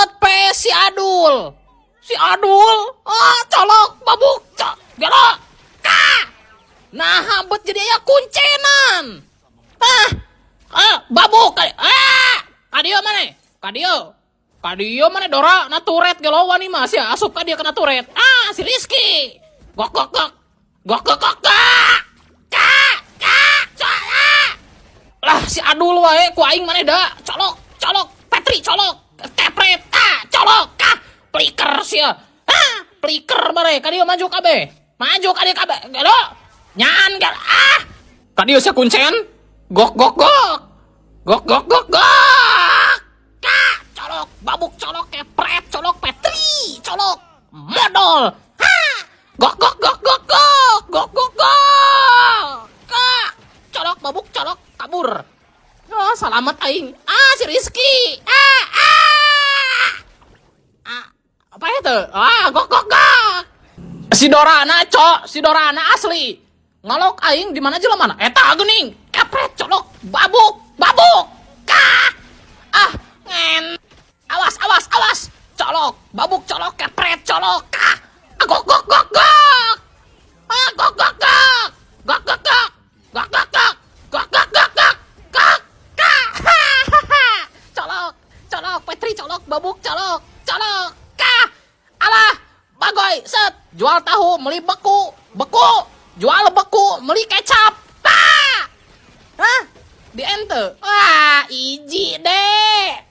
Set pe si Adul. Si Adul, colok babuk, gelok, nah hambet jadi ya kuncenan. Babuk, kadio mana? Kadio mana Dora, naturet gelawan nih mas ya, asup kadio kena turet. Si Rizky, gok, lah si Adul wae, ku aing mana dah, colok, Petri colok, kepret, colok, pliker sia. Pliker bare, kadio maju kabe. Gelo. Nyaan gal. Kadio sia kuncen. Gok. Colok, babuk colok, kepret colok, Petri colok, modal. Gok. Colok, babuk colok, kabur. Selamat aing. Si Rizky. Apa itu? Gok. Si Dorana, si Dorana asli. Ngalok aing di mana aja mana? Eta geuning. Kepret colok, babuk. Ngen. Awas. Colok, babuk colok, kepret colok. Gok. Colok, Petri colok, babuk colok. Alah, bagoy, set, jual tahu, beli beku, jual beku, beli kecap, di ente, iji deh.